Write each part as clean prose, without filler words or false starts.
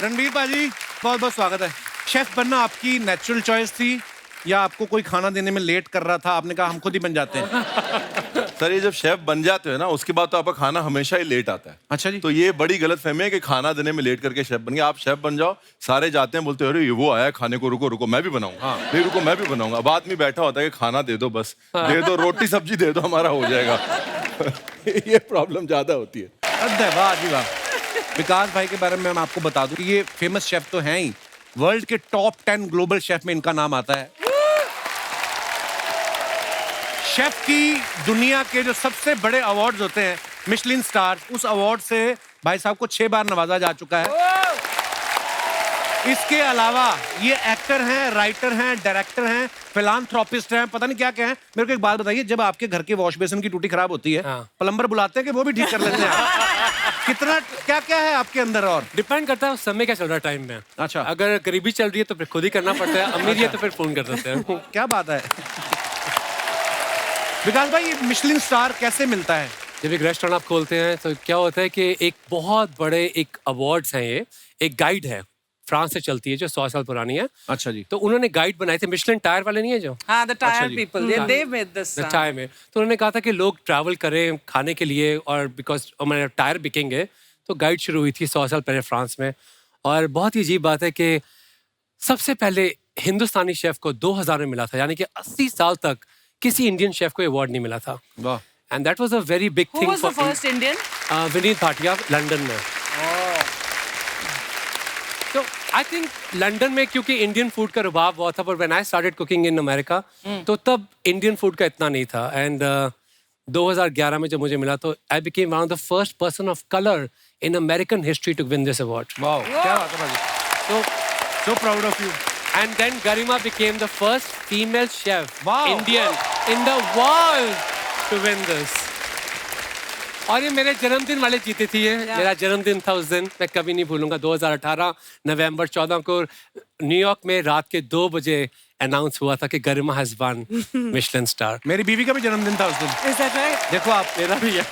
रणवीर पाजी बहुत बहुत स्वागत है। शेफ बनना आपकी नेचुरल चॉइस थी या आपको कोई खाना देने में लेट कर रहा था, आपने कहा हम खुद ही बन जाते हैं? सर ये जब शेफ बन जाते हो ना उसके बाद तो आपका खाना हमेशा ही लेट आता है। अच्छा जी। तो ये बड़ी गलत फहमी है कि खाना देने में लेट करके शेफ बन गया। आप शेफ बन जाओ, सारे जाते हैं बोलते हैं अरे ये वो आया खाने को, रुको रुको मैं भी बनाऊंगा। हाँ नहीं रुको मैं भी बनाऊंगा। अब आदमी बैठा होता है कि खाना दे दो, बस दे दो, रोटी सब्जी दे दो, हमारा हो जाएगा। ये प्रॉब्लम ज्यादा होती है। वाह जी वाह। विकास भाई के बारे में मैं आपको बता दूं कि ये फेमस शेफ तो हैं ही, वर्ल्ड के टॉप 10 ग्लोबल शेफ में इनका नाम आता है। शेफ की दुनिया के जो सबसे बड़े अवार्ड्स होते हैं मिशलिन स्टार, उस अवार्ड से भाई साहब को 6 बार नवाजा जा चुका है। इसके अलावा ये एक्टर हैं, राइटर हैं, डायरेक्टर हैं, फिलांथ्रोपिस्ट हैं, पता नहीं क्या क्या हैं। मेरे को एक बात बताइए, जब आपके घर के वॉश बेसिन की टूटी खराब होती है, प्लम्बर बुलाते हैं कि वो भी ठीक कर लेते हैं? कितना क्या क्या है आपके अंदर? और डिपेंड करता है उस समय क्या चल रहा है टाइम में। अच्छा, अगर गरीबी चल रही है तो फिर खुद ही करना पड़ता है, अमीर है तो फिर फोन कर देते हैं। क्या बात है। विकास भाई ये मिशलिन स्टार कैसे मिलता है? जब एक रेस्टोरेंट आप खोलते हैं तो क्या होता है कि एक बहुत बड़े एक अवार्ड्स हैं, ये एक गाइड है फ्रांस से चलती है जो 100 साल पुरानी है। अच्छा जी। तो उन्होंने गाइड बनाए थे, मिशलिन टायर वाले नहीं है जो, हाँ, the अच्छा tire जी। people, they made this. Tyre में तो उन्होंने कहा था कि लोग ट्रैवल करें खाने के लिए और बिकॉज हमारे टायर बिकेंगे, तो गाइड शुरू हुई थी 100 साल पहले फ्रांस में। और बहुत ही अजीब बात है कि सबसे पहले हिंदुस्तानी शेफ को 2000 में मिला था, यानी कि 80 साल तक किसी इंडियन शेफ को अवार्ड नहीं मिला था। वाह। And that was a very big Who thing was the first Indian? Vineet Bhatia London में। तो आई थिंक लंदन में क्योंकि इंडियन फूड का रुबाब बहुत था, पर when I started cooking in America तो तब इंडियन फूड का इतना नहीं था। एंड 2011 में जब मुझे मिला तो I became one of the first person of colour in American history to win this award. वाह, क्या बात है भाई। So proud of you. And then Garima became the first female chef, Wow. Indian, in the world to win this. और ये मेरे जन्मदिन वाले जीते थी ये। मेरा जन्मदिन था उस दिन, मैं कभी नहीं भूलूंगा। 2018 नवंबर 14 को न्यूयॉर्क में रात के 2 बजे अनाउंस हुआ था कि गरिमा हैज वन मिशलिन स्टार। मेरी बीवी का भी जन्मदिन था उस दिन। Is that right? देखो आप, मेरा भी है।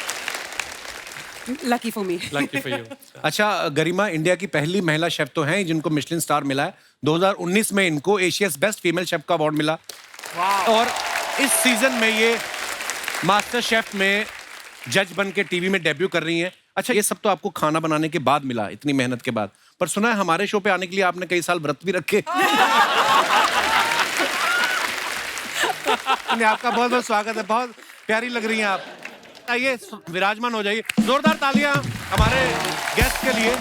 Lucky for me. Lucky for you. अच्छा गरिमा इंडिया की पहली महिला शेफ तो हैं जिनको मिशलिन स्टार मिला है। 2019 में इनको एशियाज बेस्ट फीमेल शेफ का अवार्ड मिला। और इस सीजन में ये मास्टर शेफ में जज बन के टीवी में डेब्यू कर रही हैं। अच्छा, ये सब तो आपको खाना बनाने के बाद मिला, इतनी मेहनत के बाद, पर सुना है हमारे शो पे आने के लिए आपने कई साल व्रत भी रखे। आपका बहुत बहुत स्वागत है, बहुत प्यारी लग रही हैं आप। आइए विराजमान हो जाइए, जोरदार तालियां हमारे गेस्ट के लिए।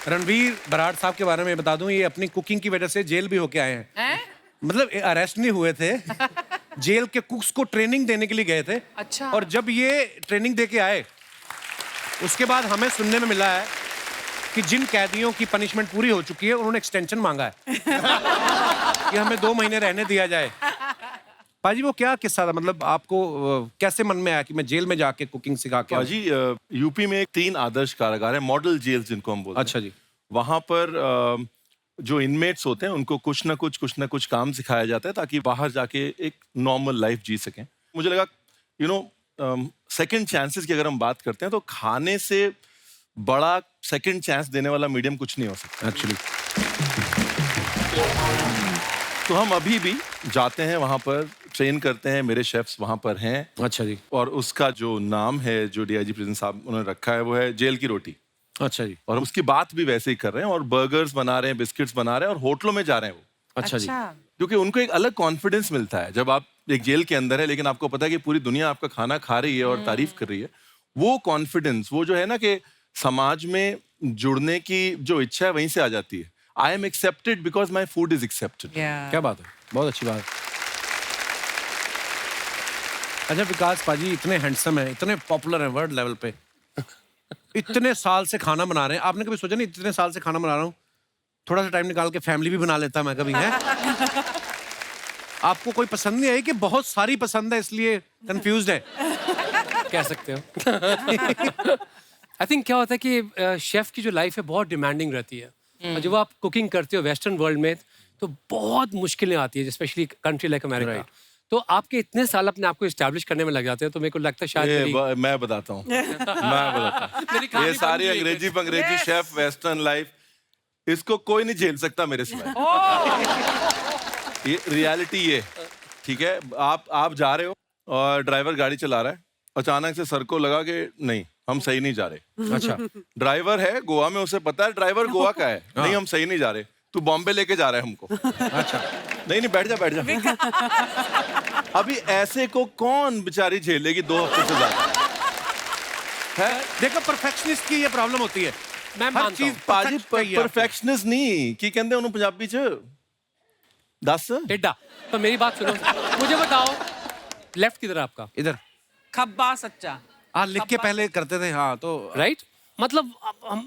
रणवीर बराड़ साहब के बारे में बता दूं, ये अपनी कुकिंग की वजह से जेल भी होके आए हैं। मतलब अरेस्ट नहीं हुए थे, जेल के कुक्स को ट्रेनिंग देने के लिए गए थे। अच्छा। और जब ये ट्रेनिंग दे के आए उसके बाद हमें सुनने में मिला है कि जिन कैदियों की पनिशमेंट पूरी हो चुकी है उन्होंने एक्सटेंशन मांगा है कि हमें 2 महीने रहने दिया जाए। पाजी वो क्या किस्सा था, मतलब आपको कैसे मन में आया कि मैं जेल में जाके कुकिंग सिखा के? जी यूपी में 3 आदर्श कारागार है, मॉडल जेल जिनको हम बोलते हैं। अच्छा जी। वहाँ पर जो इनमेट्स होते हैं उनको कुछ ना कुछ काम सिखाया जाता है ताकि बाहर जाके एक नॉर्मल लाइफ जी सकें। मुझे लगा सेकंड चांसेस की अगर हम बात करते हैं तो खाने से बड़ा सेकंड चांस देने वाला मीडियम कुछ नहीं हो सकता एक्चुअली। तो हम अभी भी जाते हैं वहाँ पर, ट्रेन करते हैं, मेरे शेफ्स वहाँ पर हैं। अच्छा जी। और उसका जो नाम है जो डीआईजी प्रिजन साहब उन्होंने रखा है वो है जेल की रोटी। अच्छा जी। और उसकी बात भी वैसे ही कर रहे हैं और बर्गर्स बना रहे हैं, बिस्किट्स बना रहे हैं और होटलों में जा रहे हैं वो। अच्छा जी। क्योंकि उनको एक अलग कॉन्फिडेंस मिलता है जब आप एक जेल के अंदर है लेकिन आपको पता है कि पूरी दुनिया आपका खाना खा रही है और तारीफ कर रही है। वो कॉन्फिडेंस, वो जो है ना कि समाज में जुड़ने की जो इच्छा है वहीं से आ जाती है। I am accepted because my food is accepted. क्या बात है, बहुत अच्छी बात। अच्छा विकास पाजी इतने हैंडसम हैं, इतने पॉपुलर हैं वर्ल्ड लेवल पे, इतने साल से खाना बना रहे हैं, आपने कभी सोचा नहीं इतने साल से खाना बना रहा हूँ, थोड़ा सा टाइम निकाल के फैमिली भी बना लेता मैं कभी? है आपको कोई पसंद नहीं आई कि बहुत सारी पसंद है इसलिए कंफ्यूज्ड है? कह सकते हो। आई थिंक क्या होता है कि शेफ की जो लाइफ है बहुत डिमांडिंग रहती है। और जब आप कुकिंग करते हो वेस्टर्न वर्ल्ड में तो बहुत मुश्किलें आती है, स्पेशली कंट्री लाइक अमेरिका। तो आपके इतने साल अपने आप को इस्टेब्लिश करने में लग जाते हैं, तो मेरे को लगता है शायद मेरी- मैं बताता हूँ मेरी ये कहानी सारी बन गई। अंग्रेजी शेफ वेस्टर्न लाइफ इसको कोई नहीं झेल सकता मेरे सिवाय। ये रियलिटी ये, ठीक है। आप जा रहे हो और ड्राइवर गाड़ी चला रहा है, अचानक से सर को लगा कि नहीं हम सही नहीं जा रहे। अच्छा। ड्राइवर है गोवा में, उसे पता है ड्राइवर गोवा का है, नहीं हम सही नहीं जा रहे, तू बॉम्बे लेके जा रहा है हमको। अच्छा। नहीं बैठ जा। अभी ऐसे को कौन बेचारी झेलेगी 2 हफ्ते से ज्यादा है। देखो परफेक्शनिस्ट की ये प्रॉब्लम होती है, मैं हर मानता चीज हूँ। पाजी perfect चाहिए आपको। परफेक्शनिस्ट नहीं की कहते उन्होंने पंजाबी च 10 टेढ़ा। तो मेरी बात सुनो, मुझे बताओ लेफ्ट किधर है आपका? इधर खब्बा सच्चा। हाँ लिख के पहले करते थे। हाँ तो राइट, मतलब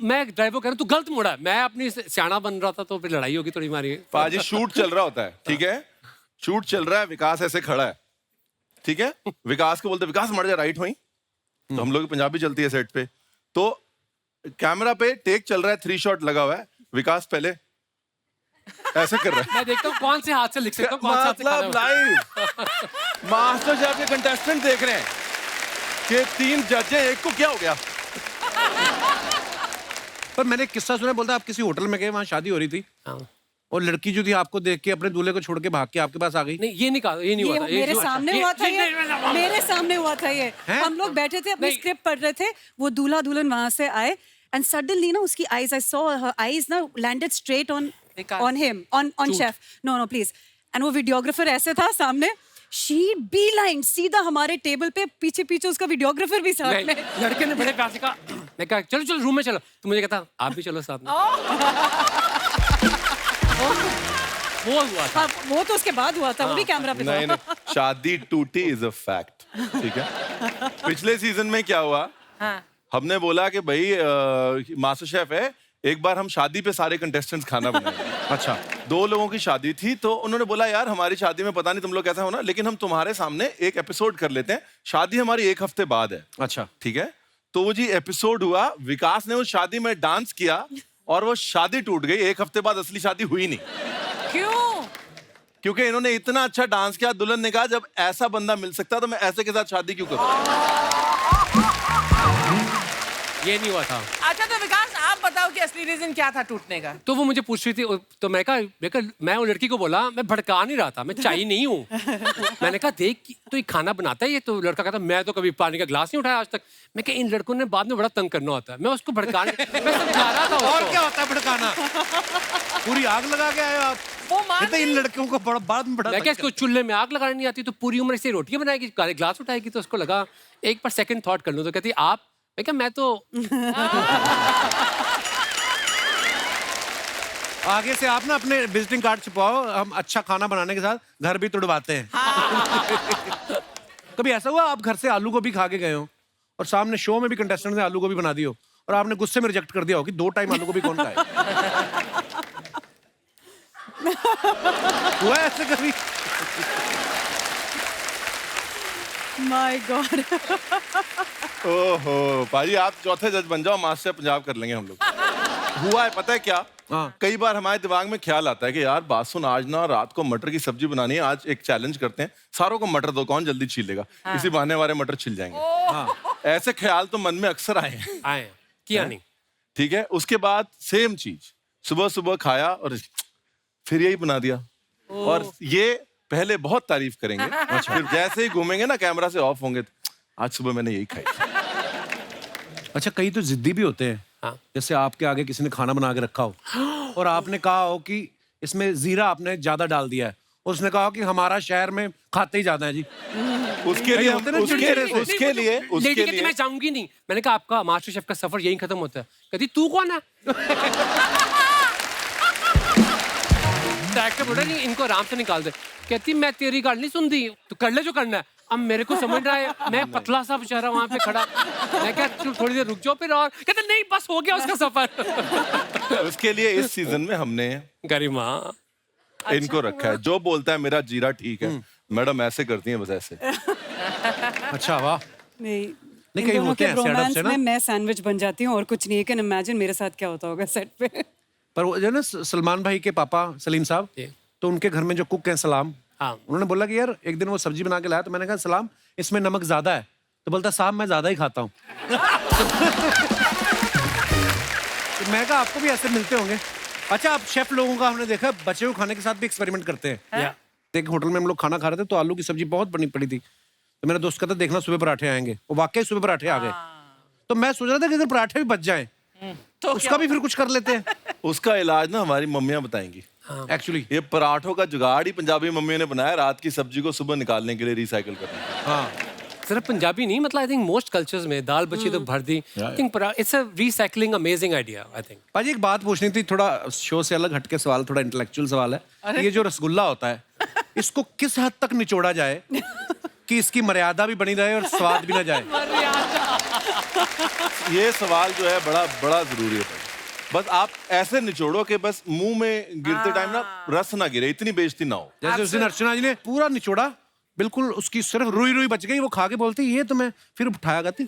मैं ड्राइवर कह रहा हूँ तू गलत मुड़ा है, मैं अपनी सियाना बन रहा था, तो फिर लड़ाई होगी थोड़ी हमारी। पाजी शूट चल रहा होता है, ठीक है, शूट चल रहा है, विकास ऐसे खड़ा है, ठीक है, विकास को बोलते विकास मर जा राइट हुई, तो हम लोग की पंजाबी चलती है सेट पे, तो कैमरा पे टेक चल रहा है, 3 शॉट लगा हुआ है, विकास पहले ऐसे कर रहा है। मैं देखता हूँ कौन से हाथ से लिख सकता हूँ, कौन से हाथ से खाना मतलब होता है। लाइव मास्टर शेफ के कंटेस्टेंट देख रहे हैं कि 3 जज हैं, एक को क्या हो गया। पर मैंने एक किस्सा सुना, बोलता आप किसी होटल में गए, वहाँ शादी हो रही थी हाँ। और लड़की जो थी आपको देख के अपने दूल्हे को छोड़ के भाग के आपके पास आ गई। नहीं ये नहीं कहा, ये नहीं ये हुआ था। मेरे जो- सामने हुआ था, ये मेरे सामने हुआ था ये। हैं? हम लोग बैठे थे अपनी नहीं। स्क्रिप्ट पढ़ रहे थे, वो दूल्हा दुल्हन वहां से आए एंड सडनली ना उसकी eyes, I saw her eyes ना landed straight on him, on chef. No please. And वो वीडियोग्राफर ऐसे था सामने, शी बी लाइन सीधा हमारे टेबल पे, पीछे पीछे उसका वीडियोग्राफर भी साथ नहीं, में। लड़के ने बड़े प्यार से कहा, मैं कहा चलो चलो रूम में चलो, तो मुझे कहता आप भी चलो साथ में। वो हुआ था। हाँ, वो तो उसके बाद हुआ था, वो भी कैमरा पे नहीं था। नहीं, शादी टूटी इज अ फैक्ट, ठीक है। पिछले सीजन में क्या हुआ, हमने बोला कि भाई मास्टर शेफ है, एक बार हम शादी पे सारे कंटेस्टेंट्स खाना बनाएंगे। अच्छा। 2 लोगों की शादी थी, तो उन्होंने बोला यार हमारी शादी में पता नहीं तुम लोग कैसा होना, लेकिन हम तुम्हारे सामने एक एपिसोड कर लेते हैं, शादी हमारी 1 हफ्ते बाद है। अच्छा। ठीक है, तो वो जी एपिसोड हुआ, विकास ने उस शादी में डांस किया और वो शादी टूट गई। 1 हफ्ते बाद असली शादी हुई नहीं। क्यों? क्योंकि इन्होंने इतना अच्छा डांस किया, दुल्हन ने कहा जब ऐसा बंदा मिल सकता तो मैं ऐसे के साथ शादी क्यों करूं। ये नहीं हुआ था। अच्छा तो विकास आप बताओ कि असली रीजन क्या था टूटने का? तो वो मुझे पूछ रही थी, तो मैं कहा मैं वो लड़की को बोला, मैं भड़का नहीं रहा था, मैं चाहिए नहीं हूँ। मैंने कहा देख तो ये खाना बनाता है ये, तो लड़का कहता मैं तो कभी पानी का ग्लास नहीं उठाया आज तक। मैं कहा इन लड़कों ने बाद में बड़ा तंग करना होता है, मैं उसको भड़काने मैं समझा रहा था और उसको। क्या होता है भड़काना? पूरी आग लगा के आए हो आप। वो मान ये तो इन लड़कियों को बड़ा बाद में बड़ा मैं क्या तंग इसको चूल्हे में आग लगानी नहीं आती, तो पूरी उम्र से रोटियां बनाएगी, काले ग्लास उठाएगी, तो उसको लगा एक बार सेकंड थॉट कर लूं, तो कहती आप। मैं क्या मैं तो आगे से आप ना अपने विजिटिंग कार्ड छुपाओ, हम अच्छा खाना बनाने के साथ घर भी तुड़वाते हैं। कभी ऐसा हुआ आप घर से आलू गोभी खा के गए हो और सामने शो में भी कंटेस्टेंट ने आलू गोभी बना दी हो और आपने गुस्से में रिजेक्ट कर दिया हो कि 2 टाइम आलू गोभी कौन खाए? हुआ है ऐसे कभी? My God. ओहो पाजी, आप चौथे जज बन जाओ, मास्टर पंजाब कर लेंगे हम लोग। हुआ है पता है क्या, हाँ। कई बार हमारे दिमाग में ख्याल आता है कि यार बात सुन, आज ना रात को मटर की सब्जी बनानी है, आज एक चैलेंज करते हैं, सारों को मटर दो, कौन जल्दी छीलेगा, इसी बहाने हमारे मटर छिल जाएंगे। ऐसे ख्याल तो मन में अक्सर आए हैं, आए किया नहीं। ठीक है। उसके बाद सेम चीज सुबह सुबह खाया और फिर यही बना दिया, और ये पहले बहुत तारीफ करेंगे, फिर जैसे ही घूमेंगे ना कैमरा से ऑफ होंगे, आज सुबह मैंने यही खाई। अच्छा, कई तो जिद्दी भी होते हैं। हाँ। जैसे आपके आगे किसी ने खाना बना के रखा हो और आपने कहा हो कि इसमें जीरा आपने ज्यादा डाल दिया है, उसने कहा कि हमारा शहर में खाते ही ज्यादा है जी। उसके लिए होते हैं ना चिड़चिड़े से। उसके लिए लेडी कहती मैं जाऊंगी नहीं। मैंने कहा आपका मास्टर शेफ का सफर यहीं खत्म होता है। कहती तू कौन है? डायरेक्टर बोला नहीं इनको आराम से निकाल दे। कहती मैं तेरी गाल नहीं सुनती, तो कर ले जो करना है। अब मेरे को समझ रहा है, मैं पतला सा बेचारा वहां पे खड़ा, मैं क्या थोड़ी देर रुक जाओ फिर, और कहते नहीं बस हो गया उसका सफर। उसके लिए इस सीजन में हमने गरिमा इनको रखा है, जो बोलता है मेरा जीरा ठीक है, मैडम ऐसे करती हैं बस ऐसे। अच्छा वाह। नहीं, नहीं, इन कहीं दोनों होते के हैं setup रोमांस से ना। में मैं सैंडविच बन जाती हूँ और कुछ नहीं। कैन इमेजिन मेरे साथ क्या होता होगा सेट पे। पर वो जो है ना सलमान भाई के पापा सलीम साहब, जी। तो उनके घर में जो कुक हैं सलाम, हाँ। उन्होंने बोला कि यार एक दिन वो सब्जी बना के लाया तो मैंने कहा सलाम इसमें नमक ज्यादा है, तो बोलता साहब मैं ज्यादा ही खाता हूँ। तो मैं कहा आपको भी ऐसे मिलते होंगे। अच्छा, आप शेफ लोगों का हमने देखा बचे हुए खाने के साथ भी एक्सपेरिमेंट करते हैं। या एक होटल में हम लोग खाना खा रहे थे तो आलू की सब्जी बहुत बनी पड़ी थी, तो मेरा दोस्त कहता देखना सुबह पराठे आएंगे, वो वाकई सुबह पराठे आ गए। तो मैं सोच रहा था कि अगर पराठे भी बच जाएं तो उसका भी फिर कुछ कर लेते हैं। उसका इलाज ना हमारी मम्मियाँ बताएंगी। एक्चुअली ये पराठों का जुगाड़ ही पंजाबी मम्मियों ने बनाया, रात की सब्जी को सुबह निकालने के लिए, रिसाइकिल करने के लिए। हाँ, सिर्फ पंजाबी नहीं, मतलब आई थिंक मोस्ट कल्चर्स में दाल बची तो भर दी। I think it's a recycling amazing idea I think. पाजी एक बात पूछनी थी, थोड़ा शो से अलग हटके सवाल, थोड़ा इंटेलेक्चुअल सवाल है। ये जो रसगुल्ला होता है इसको किस हद तक निचोड़ा जाए कि इसकी मर्यादा भी बनी रहे और स्वाद भी ना जाए? ये सवाल जो है बड़ा बड़ा जरूरी है। बस आप ऐसे निचोड़ो कि बस मुंह में गिरते टाइम ना रस ना गिरे, इतनी बेइज्जती ना हो। जैसे उस दिन अर्चना जी ने पूरा निचोड़ा, बिल्कुल उसकी सिर्फ रुई रुई बच गई, वो खा के बोलती ये तो मैं फिर उठाया करती।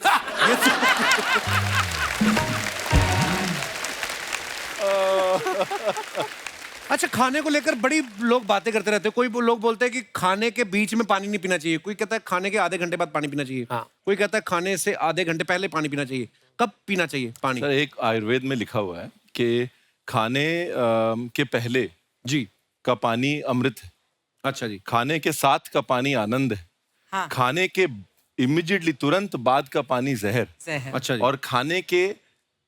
अच्छा, खाने को लेकर बड़ी लोग बातें करते रहते हैं। कोई लोग बोलते हैं कि खाने के बीच में पानी नहीं पीना चाहिए, कोई कहता है खाने के आधे घंटे बाद पानी पीना चाहिए, हाँ। कोई कहता है खाने से आधे घंटे पहले पानी पीना चाहिए। कब पीना चाहिए पानी? सर, एक आयुर्वेद में लिखा हुआ है कि खाने के पहले जी, का पानी अमृत है, अच्छा जी, खाने के साथ का पानी आनंद है, हाँ। खाने के इमीडिएटली तुरंत बाद का पानी जहर, जहर। अच्छा जी, और खाने के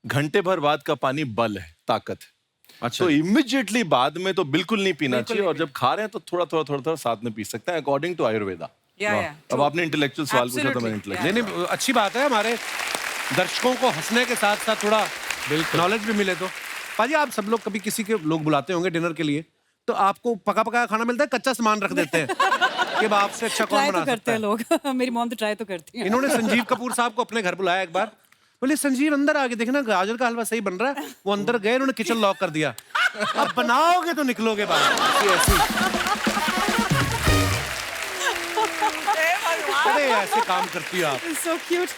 घंटे भर बाद का पानी बल है, ताकत है। अच्छा तो इमीडिएटली बाद में तो बिल्कुल नहीं पीना चाहिए, और जब खा रहे हैं तो थोड़ा थोड़ा थोड़ा थोड़ा साथ में पी सकते हैं, अकॉर्डिंग टू आयुर्वेदा। या अब आपने इंटेलेक्चुअल सवाल पूछा तो मैंने Absolutely, इंटेलेक्चुअल। नहीं, अच्छी बात है, हमारे दर्शकों को हंसने के साथ साथ थोड़ा नॉलेज भी मिले। तो पाजी आप सब लोग कभी किसी के लोग बुलाते होंगे डिनर के लिए, तो आपको पका पकाया खाना मिलता है, कच्चा सामान रख देते हैं कि आपसे अच्छा कौन ट्राई बना तो करते सकता हैं है? लोग। मेरी मॉम तो ट्राई तो करती है। इन्होंने संजीव कपूर साहब को अपने घर बुलाया एक बार, बोले संजीव अंदर आके देखना गाजर का हलवा सही बन रहा है। वो अंदर गए, उन्होंने किचन लॉक कर दिया, अब बनाओगे तो निकलोगे बाहर। अरे ऐसे काम करती हो आप। So cute.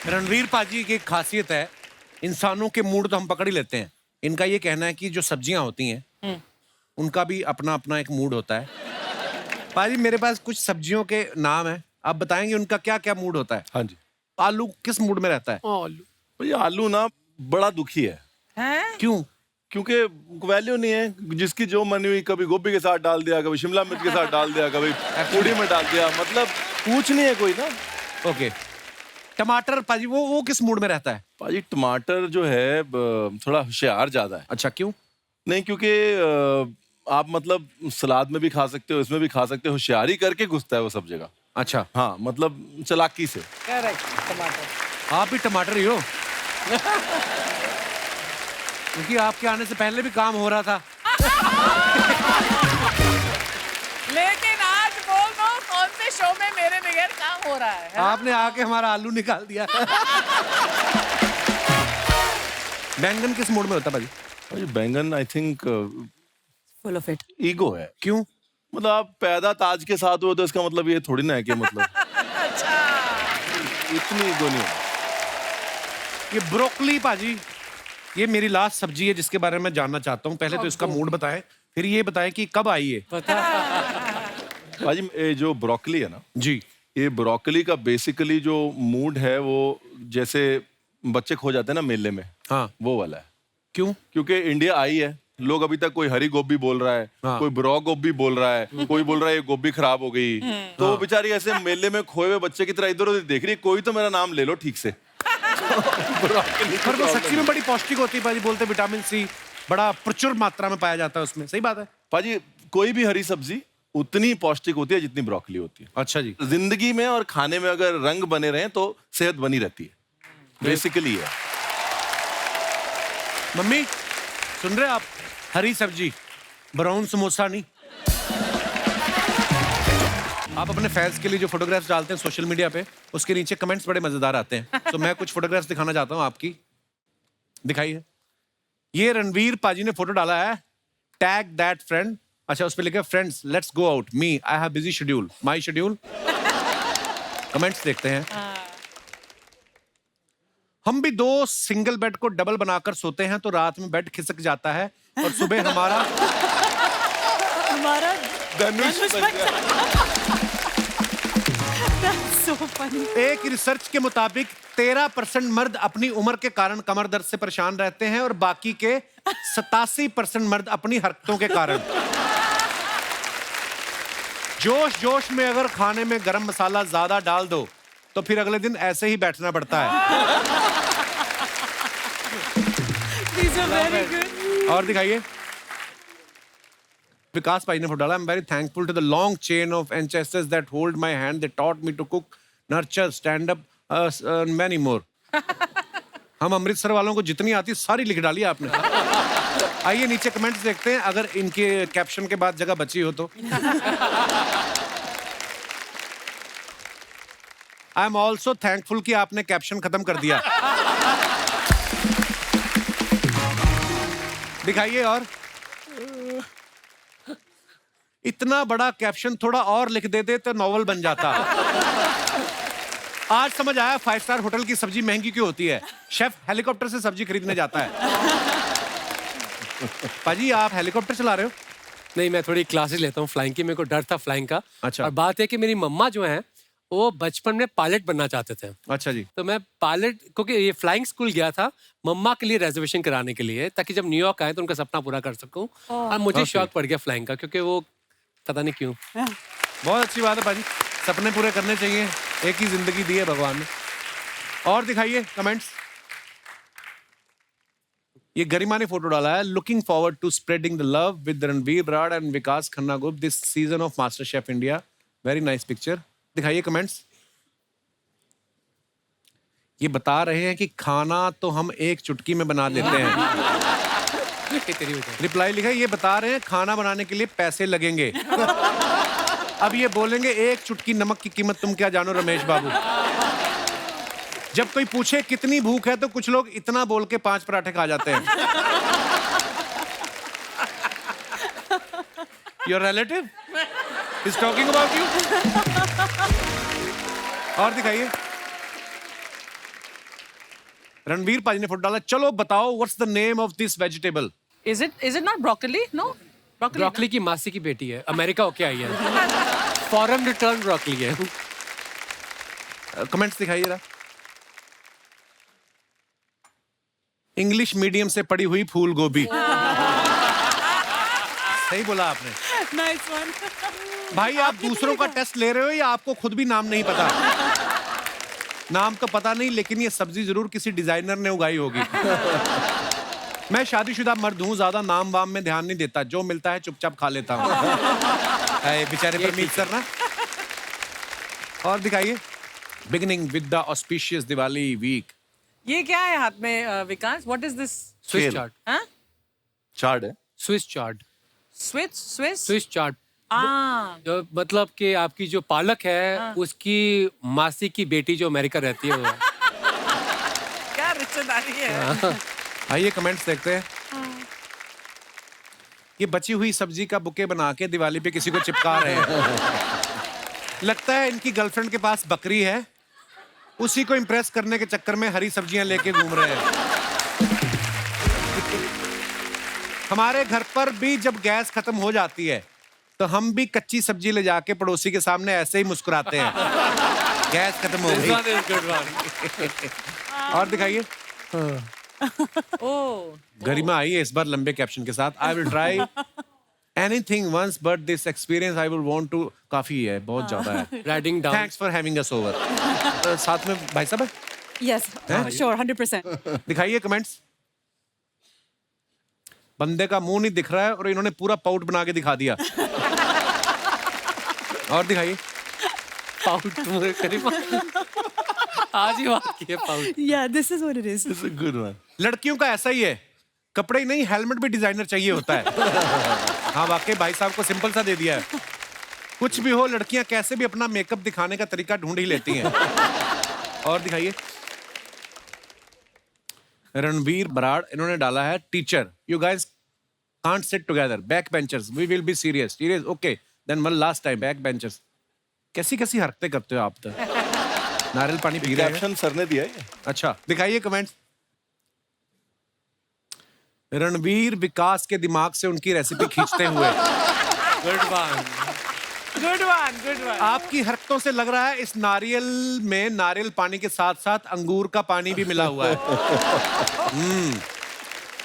रणवीर पाजी की एक खासियत है, इंसानों के मूड तो हम पकड़ ही लेते हैं। इनका ये कहना है कि जो सब्जियां होती हैं उनका भी अपना अपना एक मूड होता है। पाजी मेरे पास कुछ सब्जियों के नाम है, आप बताएंगे उनका क्या क्या मूड होता है? हाँ जी। आलू किस मूड में रहता है? आलू भैया आलू ना बड़ा दुखी है, हैं? क्यों? क्योंकि वैल्यू नहीं है, जिसकी जो मनी हुई, कभी गोभी के साथ डाल दिया, कभी शिमला मिर्च के साथ डाल दिया, कभी पूड़ी में डाल दिया, मतलब पूछ नहीं है कोई ना। ओके, टमाटर पाजी वो किस मूड में रहता है? पाजी टमाटर जो है थोड़ा होशियार ज्यादा है। अच्छा, क्यों? नहीं, क्योंकि आप मतलब सलाद में भी खा सकते हो, इसमें भी खा सकते हो, होशियारी करके घुसता है वो सब जगह। अच्छा, हाँ, मतलब चालाकी से। करेक्ट, टमाटर। आप भी टमाटर ही हो। क्योंकि आपके आने से पहले भी काम हो रहा था। लेकिन आज बोल दो कौन से शो में मेरे बगैर काम हो रहा है? आपने आके हमारा आलू निकाल दिया। बैंगन किस मूड में होता है भाजी? भाई बैंगन I think Full of it. Ego है। क्यों? मतलब आप पैदा ताज के साथ हो तो इसका मतलब ये थोड़ी ना है कि मतलब इतनी ईगो नहीं है। ये ब्रोकली पाजी, ये मेरी लास्ट सब्जी है जिसके बारे में जानना चाहता हूँ। पहले तो इसका मूड बताएं, फिर ये बताएं कि कब आई है। भाजी ये जो ब्रोकली है ना जी, ये ब्रोकली का बेसिकली जो मूड है वो जैसे बच्चे खो जाते हैं ना मेले में, हाँ। वो वाला है। क्यों? क्योंकि इंडिया आई है, लोग अभी तक कोई हरी गोभी बोल रहा है, हाँ। कोई ब्रो गोभी बोल रहा है, कोई बोल रहा है ये गोभी खराब हो गई, तो वो बेचारी ऐसे मेले में खोए हुए बच्चे की तरह इधर उधर देख रही है, कोई तो मेरा नाम ले लो ठीक से। पर वो सच्ची में बड़ी पौष्टिक होती है पाजी, बोलते विटामिन सी बड़ा प्रचुर मात्रा में पाया जाता है उसमें, सही बात है? पाजी कोई भी हरी सब्जी उतनी पौष्टिक होती है जितनी ब्रोकली होती है। अच्छा जी, जिंदगी में और खाने में अगर रंग बने रहे तो सेहत बनी रहती है, बेसिकली है। मम्मी सुन रहे आप? हरी सब्जी, ब्राउन समोसा नहीं। आप अपने फैंस के लिए जो फोटोग्राफ्स डालते हैं सोशल मीडिया पे, उसके नीचे कमेंट्स बड़े मजेदार आते हैं, तो मैं कुछ फोटोग्राफ्स दिखाना चाहता हूँ आपकी। दिखाइए। ये रणवीर पाजी ने फोटो डाला है, टैग दैट फ्रेंड। अच्छा, उस पे लिखा friends let's go out, me I have busy schedule, my schedule. Comments देखते हैं। हम भी 2 सिंगल बेड को डबल बनाकर सोते हैं तो रात में बेड खिसक जाता है और सुबह हमारा धनुष बन गया। That's so funny. एक रिसर्च के मुताबिक 13% मर्द अपनी उम्र के कारण कमर दर्द से परेशान रहते हैं और बाकी के 87% मर्द अपनी हरकतों के कारण। जोश जोश में अगर खाने में गरम मसाला ज्यादा डाल दो तो फिर अगले दिन ऐसे ही बैठना पड़ता है। These are very good. और दिखाइए। विकास भाई ने फोटो डाला, I am very thankful to the long chain of ancestors that hold my hand, they taught me to cook, nurture, stand up, many more. हम अमृतसर वालों को जितनी आती सारी लिख डाली आपने। आइए नीचे कमेंट्स देखते हैं, अगर इनके कैप्शन के बाद जगह बची हो तो। आई एम ऑल्सो थैंकफुल कि आपने कैप्शन खत्म कर दिया। दिखाइए। और इतना बड़ा कैप्शन थोड़ा और लिख देते तो नॉवल बन जाता। आज समझ आया 5 स्टार होटल की सब्जी महंगी क्यों होती है। शेफ हेलीकॉप्टर से सब्जी खरीदने जाता है। पाजी आप हेलीकॉप्टर चला रहे हो? नहीं, मैं थोड़ी क्लासेस लेता हूँ फ्लाइंग की, मेरे को डर था फ्लाइंग का। अच्छा। और बात है कि मेरी मम्मा जो है वो बचपन में पायलट बनना चाहते थे। अच्छा जी। तो मैं पायलट, क्योंकि ये फ्लाइंग स्कूल गया था मम्मा के लिए रिजर्वेशन कराने के लिए, ताकि जब न्यूयॉर्क आए तो उनका सपना पूरा कर सकूं। और मुझे शौक पड़ गया फ्लाइंग का, क्योंकि वो पता नहीं क्यों। बहुत अच्छी बात है पाजी, सपने पूरे करने चाहिए, एक ही जिंदगी दी है भगवान ने। और दिखाइए कमेंट्स। ये गरिमा ने फोटो डाला है, looking forward to spreading the love with Ranveer Brar and Vikas Khanna group this season of MasterChef India. Very nice picture. दिखाइए कमेंट्स। ये बता रहे हैं कि खाना तो हम एक चुटकी में बना लेते हैं। तेरी वजह। रिप्लाई लिखा है, ये बता रहे हैं खाना बनाने के लिए पैसे लगेंगे। अब ये बोलेंगे एक चुटकी नमक की कीमत तुम क्या जानो रमेश बाबू। जब कोई पूछे कितनी भूख है तो कुछ लोग इतना बोल के 5 पराठे खा जाते हैं। Your relative is talking about you. और दिखाइए। रणवीर पाजी ने फोटो डाला, चलो बताओ what's the name of this vegetable. Is it not broccoli? No? Broccoli. Broccoli की मासी की बेटी है, अमेरिका होके आई है। फॉरेन रिटर्न ब्रोकली है। कमेंट्स दिखाइए जरा। इंग्लिश मीडियम से पढ़ी हुई फूल गोभी। सही बोला आपने। Nice one. भाई आप दूसरों का टेस्ट ले रहे हो या आपको खुद भी नाम नहीं पता? नाम तो पता नहीं, लेकिन ये सब्जी जरूर किसी डिजाइनर ने उगाई होगी। मैं शादीशुदा मर्द हूँ, ज्यादा नाम वाम में ध्यान नहीं देता, जो मिलता है चुपचाप खा लेता हूँ। बेचारे पर मीट करना। और दिखाइए। Beginning with the auspicious Diwali week. ये क्या है हाथ में Vikas? What is this? Swiss खेल। चार्ट। हाँ? चार्ट है। Swiss chart. Swiss? Swiss chart. हाँ। मतलब कि आपकी जो पालक है उसकी मासी की बेटी जो अमेरिका रहती है वो है। क्या रिश्तेदारी है? आइए कमेंट्स देखते हैं। ये बची हुई सब्जी का बुके बना के दिवाली पे किसी को चिपका रहे हैं। लगता है इनकी गर्लफ्रेंड के पास बकरी है, उसी को इम्प्रेस करने के चक्कर में हरी सब्जियां लेके घूम रहे हैं। हमारे घर पर भी जब गैस खत्म हो जाती है तो हम भी कच्ची सब्जी ले जाके पड़ोसी के सामने ऐसे ही मुस्कुराते हैं, गैस खत्म हो गई। और दिखाइए। Oh. गरिमा आई है इस बार लंबे कैप्शन के साथ। I will try anything once but this experience I will want to. काफी है, बहुत ज्यादा है। Riding down. Thanks for having us over. साथ में भाई साहब है? Yes, sure, 100%. दिखाइए कमेंट्स। बंदे का मुंह नहीं दिख रहा है और इन्होंने पूरा पाउट बना के दिखा दिया। और दिखाइए। पाउट मुझे करीब आज ही बात की है pout. Yeah, this is what it is. It's a good one. लड़कियों का ऐसा ही है, कपड़े ही नहीं हेलमेट भी डिजाइनर चाहिए होता है। हाँ वाकई भाई साहब को सिंपल सा दे दिया है। कुछ भी हो, लड़कियां कैसे भी अपना मेकअप दिखाने का तरीका ढूंढ ही लेती हैं। और दिखाइए। रणवीर बराड़ इन्होंने डाला है, teacher you guys can't sit together, back benchers we will be serious. Serious okay then one last time back benchers. कैसी कैसी हरकतें करते हो आप तो। नारियल पानी पी रहे हैं। कैप्शन सर ने दिया है। अच्छा दिखाइए कमेंट्स। रणवीर विकास के दिमाग से उनकी रेसिपी खींचते हुए। Good one. Good one, good one. आपकी हरकतों से लग रहा है इस नारियल में नारियल पानी के साथ साथ अंगूर का पानी भी मिला हुआ है।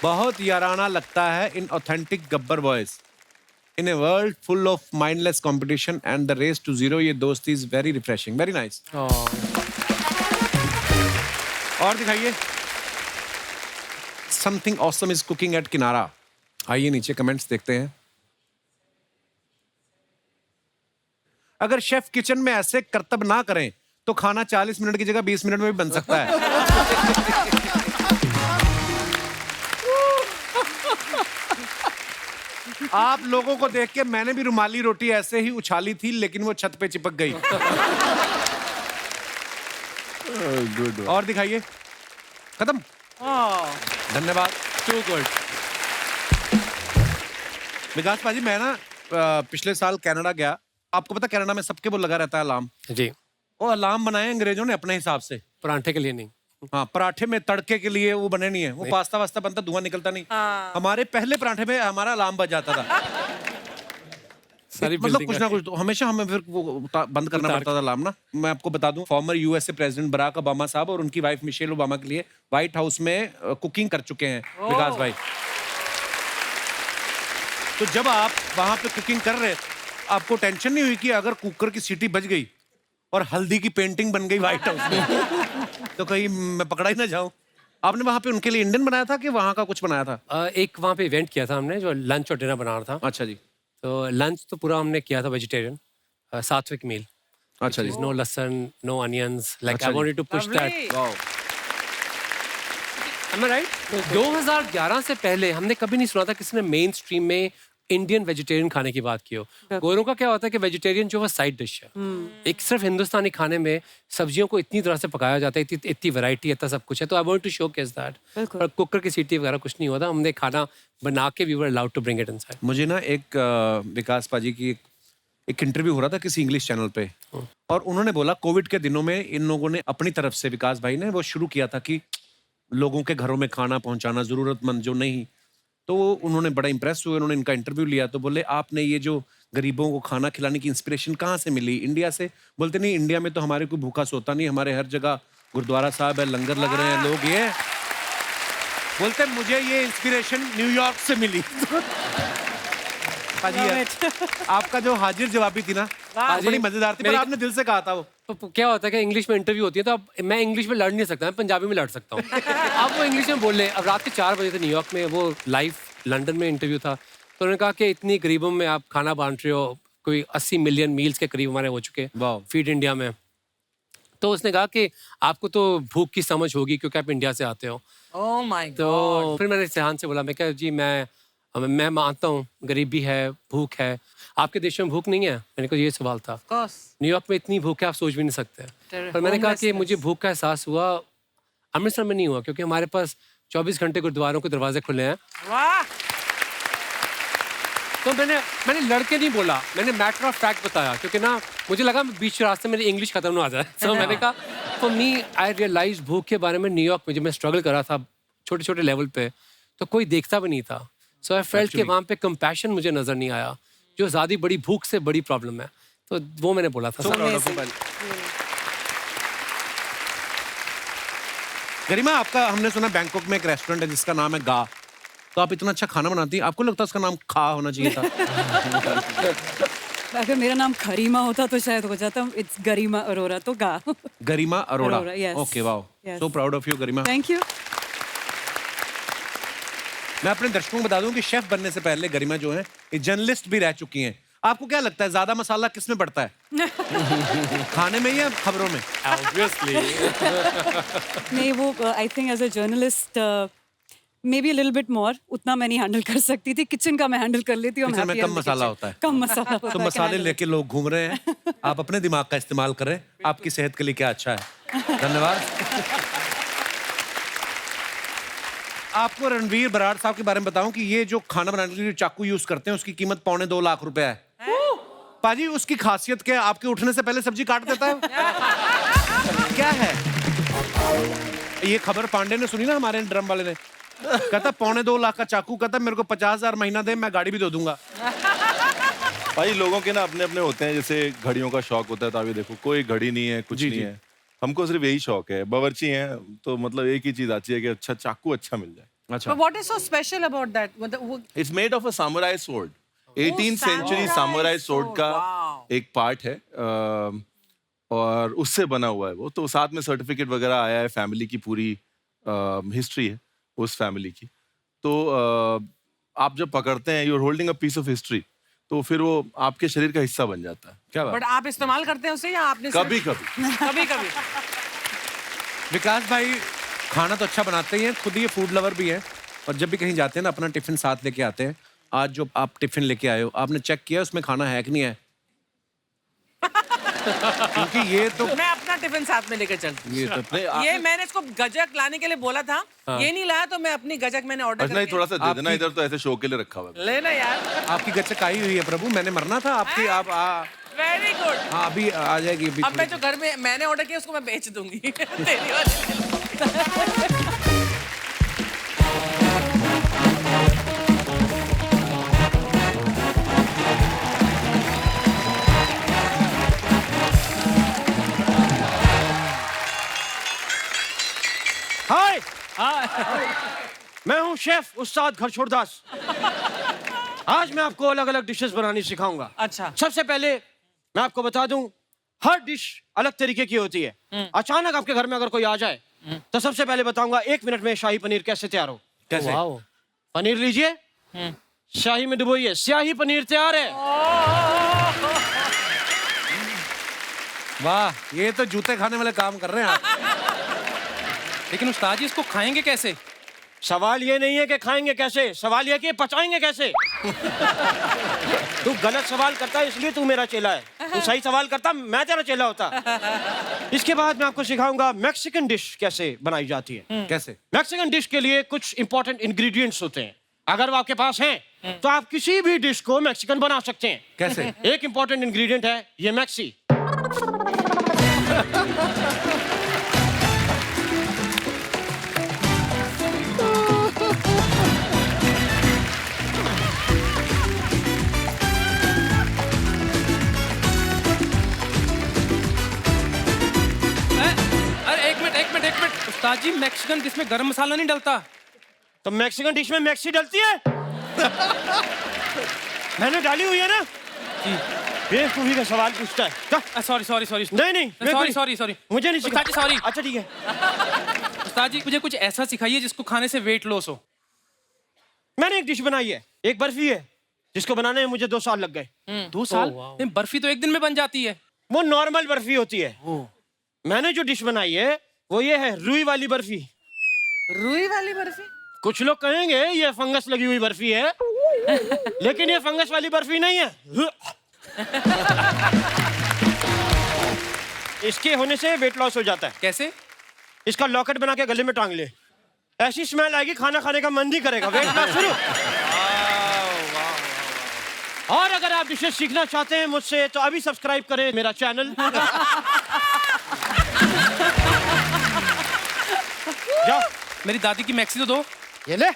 बहुत याराना लगता है इन authentic Gabbar boys. In a world full of mindless competition and the race to zero, ये दोस्ती is very refreshing, very nice. और दिखाइए। Something awesome is cooking at Kinara. आइए नीचे कमेंट्स देखते हैं। अगर शेफ किचन में ऐसे करतब ना करें तो खाना 40 मिनट की जगह 20 मिनट में भी बन सकता है। आप लोगों को देख के मैंने भी रुमाली रोटी ऐसे ही उछाली थी, लेकिन वो छत पे चिपक गई। गुड। और दिखाइए। खत्म। धन्यवाद। To good. विकास पाजी, मैं ना पिछले साल कनाडा गया। आपको पता कनाडा में सबके वो लगा रहता है अलार्म। जी। वो अलार्म बनाए अंग्रेजों ने अपने हिसाब से। परांठे के लिए नहीं। हाँ, पराठे में तड़के के लिए वो बने नहीं है। वो पास्ता वास्ता बनता, धुआं निकलता नहीं। हमारे पहले पराठे में हमारा अलार्म बज जाता था। सारी मतलब कुछ ना कुछ तो हमेशा हमें फिर वो बंद करना पड़ता था अलार्म ना। मैं आपको बता दूं, former USA president Barack Obama साहब और उनकी वाइफ मिशेल ओबामा के लिए व्हाइट हाउस में कुकिंग कर चुके हैं विकास भाई। तो जब आप वहां पे कुकिंग कर रहे, आपको टेंशन नहीं हुई कि अगर कुकर की सीटी बज गई और हल्दी की पेंटिंग बन गई व्हाइट हाउस में तो कहीं मैं पकड़ा ही ना जाऊं? आपने वहां पे उनके लिए इंडियन बनाया था कि वहां का कुछ बनाया था? एक वहाँ पे इवेंट किया था हमने, जो लंच और डिनर बनाना था। अच्छा जी। तो लंच तो पूरा हमने किया था वेजिटेरियन, सात्विक मील। अच्छा जी। No lasun, no onions, like अच्छा आई जी। Wanted to push that. Wow. Am I right? 2011 से पहले हमने कभी नहीं सुना था किसी ने मेन स्ट्रीम में इंडियन वेजिटेरियन खाने की बात की हो। गोरों का क्या होता है कि वेजिटेरियन जो वो साइड डिश है। एक सिर्फ हिंदुस्तानी खाने में सब्जियों को इतनी तरह से पकाया जाता है, इतनी वैरायटी, इतना सब कुछ है। तो I want to showcase that. और कुकर की सीटी वगैरह कुछ नहीं होता। हमने खाना बना के we were allowed to bring it inside. मुझे ना एक विकास पाजी की एक इंटरव्यू हो रहा था किसी इंग्लिश चैनल पे, और उन्होंने बोला कोविड के दिनों में इन लोगों ने अपनी तरफ से, विकास भाई ने वो शुरू किया था कि लोगों के घरों में खाना पहुंचाना, जरूरतमंद जो नहीं। तो उन्होंने बड़ा इंप्रेस हुए, उन्होंने इनका इंटरव्यू लिया तो बोले आपने ये जो गरीबों को खाना खिलाने की इंस्पिरेशन कहाँ से मिली? इंडिया से? बोलते नहीं, इंडिया में तो हमारे कोई भूखा सोता नहीं, हमारे हर जगह गुरुद्वारा साहब है, लंगर लग रहे हैं, लोग ये बोलते मुझे ये इंस्पिरेशन न्यूयॉर्क से मिली। पाजी यार, आपका जो हाजिर जवाबी थी ना बड़ी मजेदार थी, पर आपने दिल से कहा था वो। तो क्या होता है कि इंग्लिश में इंटरव्यू होती है तो अब मैं इंग्लिश में लड़ नहीं सकता, मैं पंजाबी में लड़ सकता हूँ। अब वो इंग्लिश में बोल रहे। अब रात के 4 बजे थे न्यूयॉर्क में, वो लाइव लंदन में इंटरव्यू था। तो उन्होंने कहा कि इतनी गरीबों में आप खाना बांट रहे हो, कोई 80 मिलियन मील्स के करीब हमारे हो चुके फीड इंडिया में। तो उसने कहा कि आपको तो भूख की समझ होगी क्योंकि आप इंडिया से आते हो। Oh my God. तो फिर मैंने सेहान से बोला, मैं कहा जी मैं मानता हूँ गरीबी है, भूख है, आपके देश में भूख नहीं है? मैंने कहा ये सवाल था। Of course. न्यूयॉर्क में इतनी भूख है आप सोच भी नहीं सकते। पर मैंने कहा कि मुझे भूख का एहसास हुआ अमृतसर में नहीं हुआ, क्योंकि हमारे पास 24 घंटे गुरुद्वारों के दरवाजे खुले हैं। वाह। तो मैंने लड़के नहीं बोला, मैंने मैटर ऑफ फैक्ट बताया, क्योंकि ना मुझे लगा बीच रास्ते में इंग्लिश खत्म ना हो जाए। तो मैंने कहा फॉर मी आई रियलाइज भूख के बारे में न्यूयॉर्क में जब मैं स्ट्रगल कर रहा था छोटे छोटे लेवल पे, तो कोई देखता भी नहीं था। सो आई फेल्ट कि वहाँ पे कंपैशन मुझे नजर नहीं आया, जो ज़्यादा बड़ी भूख से बड़ी प्रॉब्लम है। तो वो मैंने बोला था। गरिमा, आपका हमने सुना बैंकॉक में एक रेस्टोरेंट है जिसका नाम है गा। तो आप इतना अच्छा खाना बनाती हैं, आपको लगता है उसका नाम खा होना चाहिए था? अगर मेरा नाम खरीमा होता तो शायद हो जाता। इट्स गरिमा अरोरा, तो गा। Garima Arora. Arora, yes. Okay, wow, so proud of you Garima. Thank you. मैं अपने दर्शकों को बता दूं कि शेफ बनने से पहले गरिमा जो है ये जर्नलिस्ट भी रह चुकी हैं। आपको क्या लगता है ज्यादा मसाला किस में पड़ता है? खाने में या खबरों में? Obviously. नहीं, वो I think as a journalist may be a little bit more, उतना मैं नहीं हैंडल कर सकती थी। किचन का मैं हैंडल कर लेती हूँ। किचन में कम मसाला होता है। कम मसाला होता है। तो मसाले लेके लोग घूम रहे हैं, आप अपने दिमाग का इस्तेमाल करें, आपकी सेहत के लिए क्या अच्छा है। धन्यवाद। आपको रणवीर बराड़ साहब के बारे में बताऊं कि ये जो खाना बनाने के लिए चाकू यूज करते हैं उसकी कीमत 2.25 लाख रुपए है। पाजी, उसकी खासियत क्या है? आपके उठने से पहले सब्जी काट देता है। क्या है ये? खबर पांडे ने सुनी ना, हमारे ड्रम वाले ने, कहता 2.25 लाख का चाकू, कहता मेरे को 50,000 महीना दे, मैं गाड़ी भी दे दूंगा। भाई लोगों के ना अपने अपने होते हैं, जैसे घड़ियों का शौक होता है, तो अभी देखो कोई घड़ी नहीं है, कुछ नहीं है। हमको सिर्फ यही शौक है, बावर्ची हैं तो मतलब एक ही चीज आती है कि अच्छा चाकू अच्छा मिल जाए। अच्छा But what is so special about that? It's made of a samurai sword. 18th century samurai sword का एक पार्ट है, और उससे बना हुआ है वो। तो साथ में सर्टिफिकेट वगैरह आया है, फैमिली की पूरी हिस्ट्री है उस फैमिली की। तो आप जब पकड़ते हैं, you are holding a piece of history, तो फिर वो आपके शरीर का हिस्सा बन जाता है। क्या बात? But आप इस्तेमाल करते हैं उसे या आपने कभी कभी कभी कभी विकास भाई खाना तो अच्छा बनाते ही हैं, खुद ये फूड लवर भी हैं, और जब भी कहीं जाते हैं ना अपना टिफिन साथ लेके आते हैं। आज जो आप टिफिन लेके आए हो, आपने चेक किया उसमें खाना है कि नहीं है? क्योंकि ये तो मैं अपना टिफिन साथ में लेकर चलती हूँ। ये तो नहीं, ये मैंने इसको गजक लाने के लिए बोला था, ये नहीं लाया तो मैं अपनी गजक मैंने ऑर्डर अच्छा नहीं, थोड़ा सा दे देना, इधर तो ऐसे शो के लिए रखा हुआ है। लेना यार। आपकी गच्चक आई हुई है प्रभु, मैंने मरना था आपकी। आप वेरी गुड। हाँ अभी आ जाएगी अभी। अब मैं जो घर में मैंने ऑर्डर किया उसको मैं बेच दूंगी तेरी वाली। हाय मैं हूँ शेफ उस्ताद घरछोड़दास। आज मैं आपको अलग अलग डिशेस बनानी सिखाऊंगा। अच्छा। सबसे पहले मैं आपको बता दूं, हर डिश अलग तरीके की होती है। अचानक आपके घर में अगर कोई आ जाए तो सबसे पहले बताऊंगा 1 मिनट में शाही पनीर कैसे तैयार हो। कैसे? पनीर लीजिए, शाही में डुबोइए, स्याही पनीर तैयार है। वाह, ये तो जूते खाने वाले काम कर रहे हैं आप। लेकिन उस्ताद जी इसको खाएंगे कैसे? सवाल ये नहीं है कि खाएंगे कैसे, सवाल ये कि पचाएंगे कैसे। तू गलत सवाल करता है इसलिए तू मेरा चेला है। तू सही सवाल करता मैं तेरा चेला होता। इसके बाद मैं आपको सिखाऊंगा मैक्सिकन डिश कैसे बनाई जाती है। कैसे? मैक्सिकन डिश के लिए कुछ इंपॉर्टेंट इंग्रेडिएंट्स होते हैं, अगर वो आपके पास हैं तो आप किसी भी डिश को मैक्सिकन बना सकते हैं। कैसे? एक इंपॉर्टेंट इंग्रेडिएंट है ये मैक्सी। अरे एक मिनट उस्ताद जी, मैक्सिकन डिश में गरम मसाला नहीं डलता? तो मैक्सिकन डिश में मैक्सी डलती है? मैंने डाली हुई है ना। बेवकूफी का सवाल पूछता है। सॉरी नहीं सॉरी मुझे नहीं उस्ताद जी, सॉरी। अच्छा ठीक है। उस्ताद जी मुझे कुछ ऐसा सिखाइए जिसको खाने से वेट लॉस हो। मैंने एक डिश बनाई है, एक बर्फी है जिसको बनाने में मुझे 2 साल लग गए। 2 साल? नहीं, बर्फी तो एक दिन में बन जाती है। वो नॉर्मल बर्फी होती है। मैंने जो डिश बनाई है वो ये है रुई वाली बर्फी। रुई वाली बर्फी? कुछ लोग कहेंगे ये फंगस लगी हुई बर्फी है, लेकिन ये फंगस वाली बर्फी नहीं है। इसके होने से वेट लॉस हो जाता है। कैसे? इसका लॉकेट बना के गले में टांग ले, ऐसी स्मेल आएगी खाना खाने का मन नहीं करेगा। वेट लॉस शुरू। और अगर आप डिशेस सीखना चाहते हैं मुझसे तो अभी सब्सक्राइब करें मेरा चैनल। जाओ, मेरी दादी की मैक्सी तो दो। ये ले।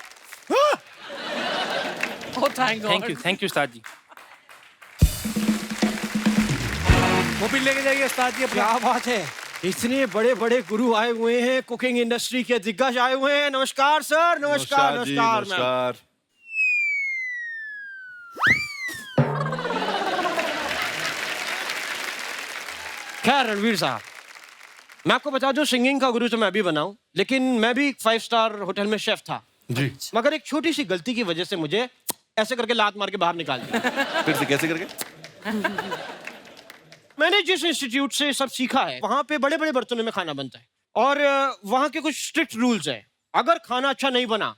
Oh, thank God. Thank you उस्ताद जी। वो भी लेके जाइए उस्ताद जी अपना। क्या बात है, इतने बड़े बड़े गुरु आए हुए हैं, कुकिंग इंडस्ट्री के दिग्गज आए हुए हैं। नमस्कार सर। नमस्कार जी, नमस्कार मैम। नमस्कार। खैर रणवीर साहब, मैं आपको बता दूं सिंगिंग का गुरु तो मैं भी बनाऊं, लेकिन मैं भी 5 स्टार होटल में शेफ था जी। मगर एक छोटी सी गलती की वजह से मुझे ऐसे करके लात मार के बाहर निकाल दिया। फिर से कैसे करके? मैंने जिस इंस्टीट्यूट से सब सीखा है वहां पे बड़े बड़े बर्तनों में खाना बनता है, और वहां के कुछ स्ट्रिक्ट रूल्स हैं। अगर खाना अच्छा नहीं बना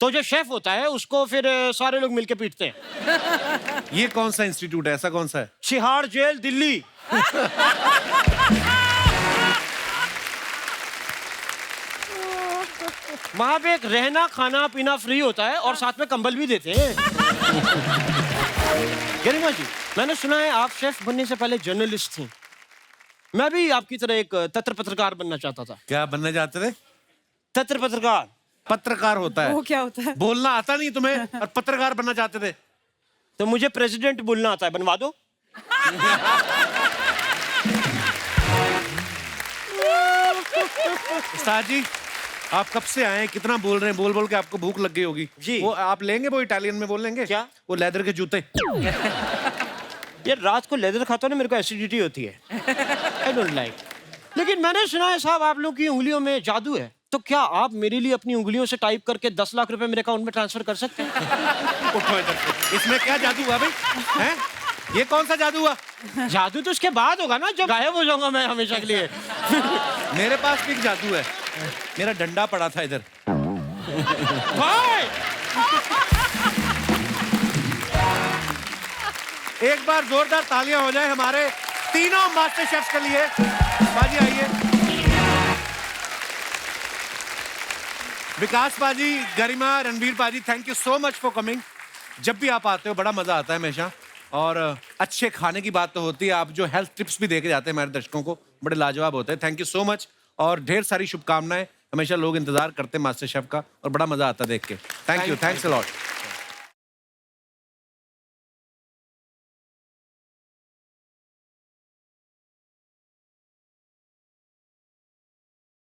तो जो शेफ होता है उसको फिर सारे लोग मिलके पीटते हैं। ये कौन सा इंस्टीट्यूट है? ऐसा कौन सा है? छिहाड़ जेल दिल्ली। वहां पे एक रहना खाना पीना फ्री होता है और साथ में कंबल भी देते हैं। गरिमा जी, मैंने सुना है आप शेफ बनने से पहले जर्नलिस्ट थी। मैं भी आपकी तरह एक तत्र पत्रकार बनना चाहता था। क्या बनना चाहते थे? तत्र पत्रकार। पत्रकार होता है। वो क्या होता है? बोलना आता नहीं तुम्हें और पत्रकार बनना चाहते थे? तो मुझे प्रेसिडेंट बोलना आता है, बनवा दो। उस्ताद जी, आप कब से आए हैं? कितना बोल रहे हैं? बोल बोल के आपको भूख लग गई होगी। जी। वो आप लेंगे, वो इटालियन में बोल लेंगे क्या? वो लेदर के जूते। यार रात को लेदर खाता हूँ ना, मेरे को एसिडिटी होती है। I don't like. लेकिन मैंने सुना है साहब आप लोग की उंगलियों में जादू है, तो क्या आप मेरे लिए अपनी उंगलियों से टाइप करके 10 लाख रुपए मेरे अकाउंट में ट्रांसफर कर सकते हैं? उठो इधर से। इसमें क्या जादू हुआ भाई? हैं? ये कौन सा जादू हुआ? जादू तो उसके बाद होगा ना, जब गायब हो जाऊंगा मैं हमेशा के लिए। मेरे पास भी एक जादू है। मेरा डंडा पड़ा था इधर। भाई! एक बार जोरदार तालियां हो जाए हमारे तीनों मास्टर शेफ्स के लिए। बाजी आइए। विकास पाजी, गरिमा, रणवीर पाजी, thank you so much for coming. जब भी आप आते हो बड़ा मजा आता है हमेशा। और अच्छे खाने की बात तो होती है, आप जो हेल्थ टिप्स भी देके जाते हैं हमारे दर्शकों को, बड़े लाजवाब होते हैं। थैंक यू सो मच और ढेर सारी शुभकामनाएं। हमेशा लोग इंतजार करते हैं मास्टर शेफ का और बड़ा मजा आता है देख के। Thank you, thanks a lot.